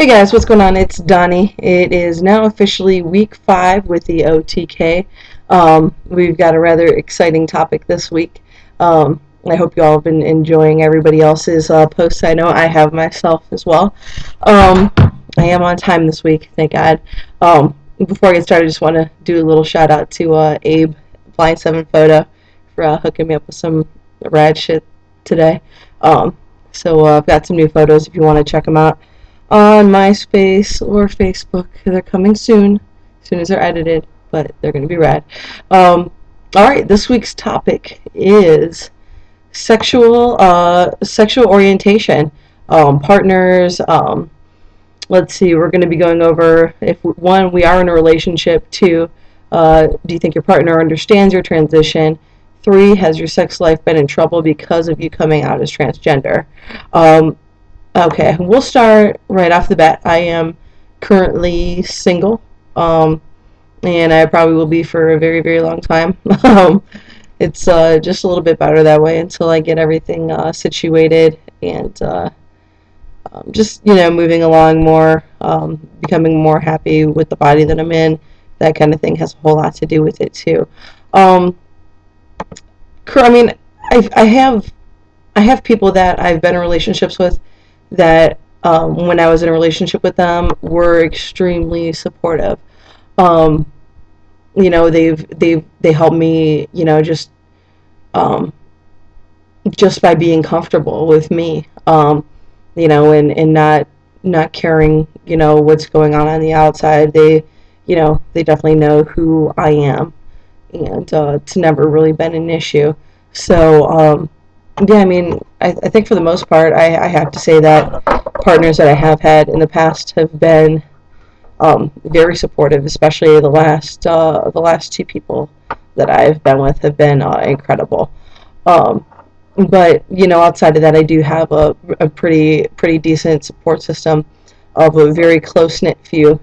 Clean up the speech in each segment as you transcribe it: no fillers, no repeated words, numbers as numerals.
Hey guys, what's going on? It's Donnie. It is now officially week 5 with the OTK. We've got a rather exciting topic this week. I hope you all have been enjoying everybody else's posts. I know I have myself as well. I am on time this week, thank God. Before I get started, I just want to do a little shout out to Abe, Blind 7 Photo, for hooking me up with some rad shit today. So I've got some new photos if you want to check them out on MySpace or Facebook. They're coming soon, as soon as they're edited, but they're going to be rad. Alright, this week's topic is sexual orientation, partners. Let's see, we're going to be going over if, one, we are in a relationship, two, do you think your partner understands your transition, three, has your sex life been in trouble because of you coming out as transgender? Okay, we'll start right off the bat. I am currently single, and I probably will be for a very, very long time. It's just a little bit better that way until I get everything situated and just, moving along more, becoming more happy with the body that I'm in. That kind of thing has a whole lot to do with it, too. I mean, I have people that I've been in relationships with that when I was in a relationship with them were extremely supportive. They helped me, just by being comfortable with me, and not caring, what's going on the outside. They definitely know who I am, and it's never really been an issue. So, yeah, I mean, I think for the most part, I have to say that partners that I have had in the past have been very supportive, especially the last two people that I've been with have been incredible. But outside of that, I do have a pretty decent support system of a very close knit few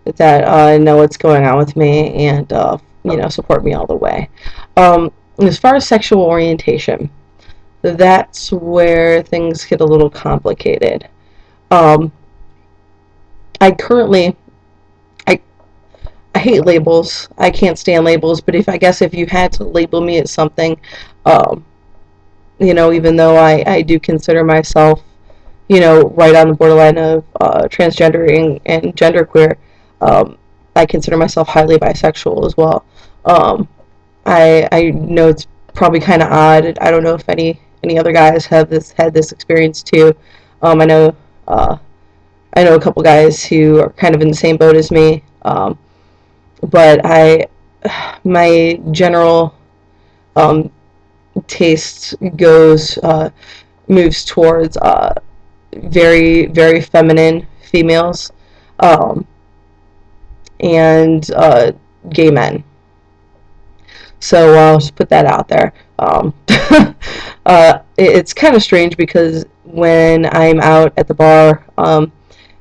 that know what's going on with me and support me all the way. As far as sexual orientation, that's where things get a little complicated. I hate labels. I can't stand labels, but if you had to label me as something, even though I do consider myself, right on the borderline of transgender and genderqueer, I consider myself highly bisexual as well. I know it's probably kind of odd. I don't know if any other guys had this experience too. I know a couple guys who are kind of in the same boat as me. But my general taste moves towards very, very feminine females, and gay men. So I'll just put that out there. It's kind of strange because when I'm out at the bar,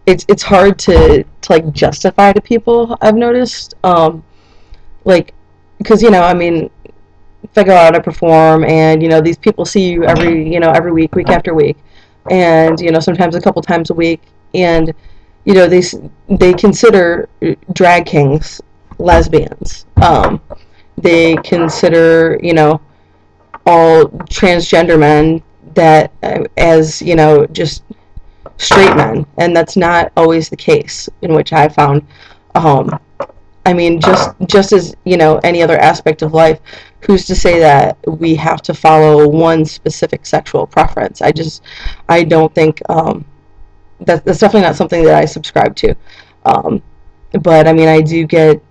it's hard to justify to people. I've noticed, because I mean, if I go out and perform, and these people see you every week after week, and sometimes a couple times a week, and they consider drag kings lesbians. They consider all transgender men that as just straight men, and that's not always the case, in which I found. I mean, just as any other aspect of life, who's to say that we have to follow one specific sexual preference? I don't think that's definitely not something that I subscribe to. But I mean, I do get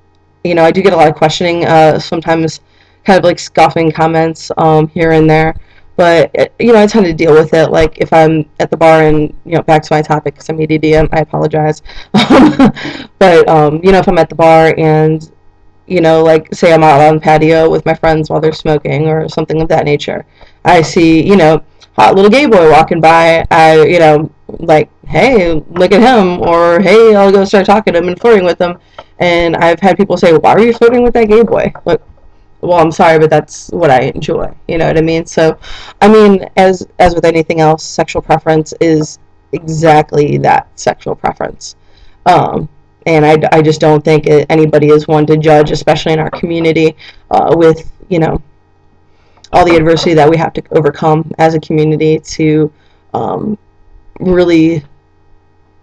a lot of questioning, sometimes kind of scoffing comments here and there. But I tend to deal with it. Like if I'm at the bar, and back to my topic, because I'm ADD, I apologize. But if I'm at the bar and say I'm out on the patio with my friends while they're smoking or something of that nature, I see hot little gay boy walking by, hey, look at him, or hey, I'll go start talking to him and flirting with him. And I've had people say, why are you flirting with that gay boy? Look, well, I'm sorry, but that's what I enjoy. You know what I mean? So, I mean, as with anything else, sexual preference is exactly that sexual preference. Um, and I just don't think anybody is one to judge, especially in our community, with, all the adversity that we have to overcome as a community to um, really,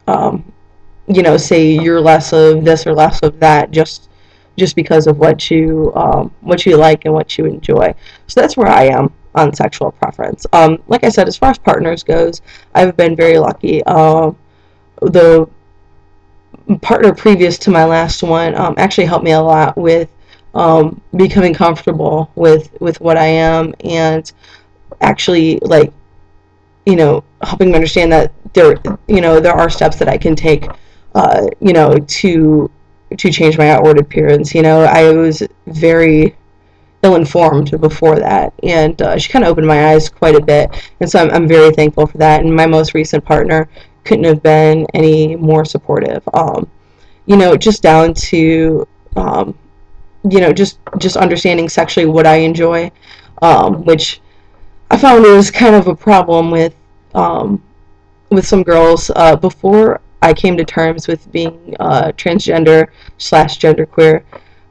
um, say you're less of this or less of that just because of what you like and what you enjoy. So that's where I am on sexual preference. Like I said, as far as partners goes, I've been very lucky. The partner previous to my last one actually helped me a lot with becoming comfortable with what I am, and actually, like, helping me understand that there are steps that I can take, to change my outward appearance. I was very ill-informed before that, and she kind of opened my eyes quite a bit, and so I'm very thankful for that. And my most recent partner couldn't have been any more supportive. Just down to just understanding sexually what I enjoy, which I found was kind of a problem with some girls before I came to terms with being transgender slash genderqueer.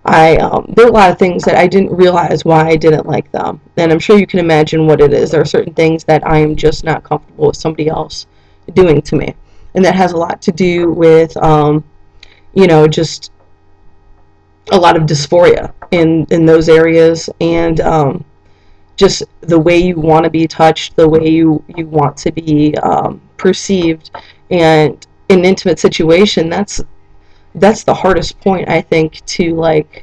There are a lot of things that I didn't realize why I didn't like them, and I'm sure you can imagine what it is. There are certain things that I am just not comfortable with somebody else doing to me, and that has a lot to do with just a lot of dysphoria in those areas, and just the way you want to be touched, the way you want to be perceived, and in an intimate situation, that's the hardest point, I think, to, like,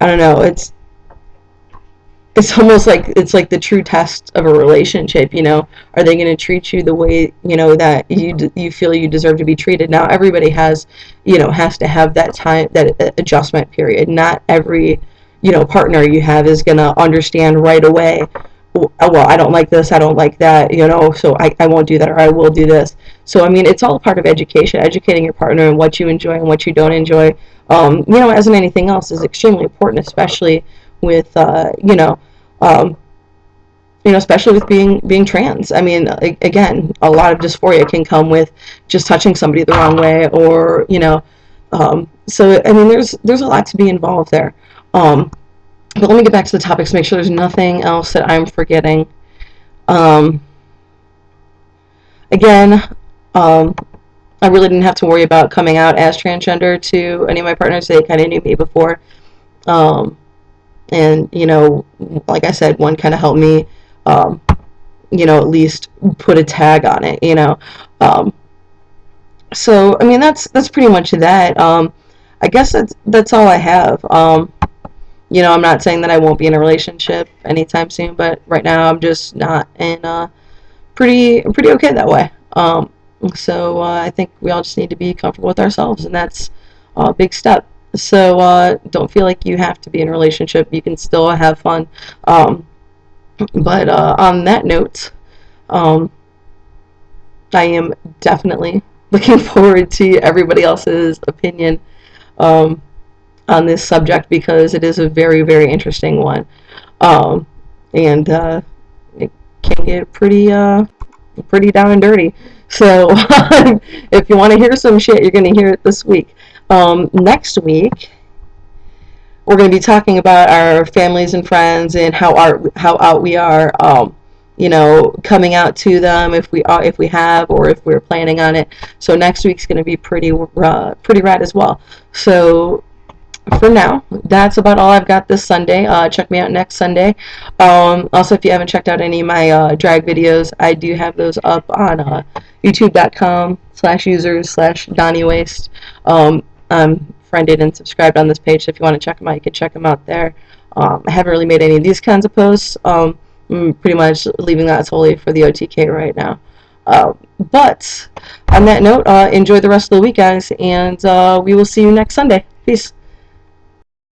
I don't know, it's almost like it's like the true test of a relationship. Are they going to treat you the way that you feel you deserve to be treated? Now everybody has to have that time, that adjustment period. Not every partner you have is going to understand right away. Well, I don't like this, I don't like that, so I won't do that, or I will do this. So I mean, it's all part of education. Educating your partner and what you enjoy and what you don't enjoy, as in anything else, is extremely important, especially with especially with being trans. I mean, again, a lot of dysphoria can come with just touching somebody the wrong way, or so I mean, there's a lot to be involved there. But let me get back to the topics to make sure there's nothing else that I'm forgetting. Again, I really didn't have to worry about coming out as transgender to any of my partners. They kind of knew me before. And, like I said, one kind of helped me, at least put a tag on it, So, I mean, that's pretty much that. I guess that's all I have. I'm not saying that I won't be in a relationship anytime soon, but right now I'm just not, and pretty okay that way. So I think we all just need to be comfortable with ourselves, and that's a big step. So don't feel like you have to be in a relationship. You can still have fun. But on that note, I am definitely looking forward to everybody else's opinion on this subject, because it is a very, very interesting one. And it can get pretty down and dirty. So if you want to hear some shit, you're going to hear it this week. Next week, we're going to be talking about our families and friends and how out we are, coming out to them, if we have, or if we're planning on it. So next week's going to be pretty rad as well. So for now, that's about all I've got this Sunday. Check me out next Sunday. Also, if you haven't checked out any of my drag videos, I do have those up on youtube.com/users/DonnieWaste. I'm friended and subscribed on this page, so if you want to check them out, you can check them out there. I haven't really made any of these kinds of posts. I'm pretty much leaving that solely for the OTK right now. But on that note, enjoy the rest of the week, guys, and we will see you next Sunday. Peace.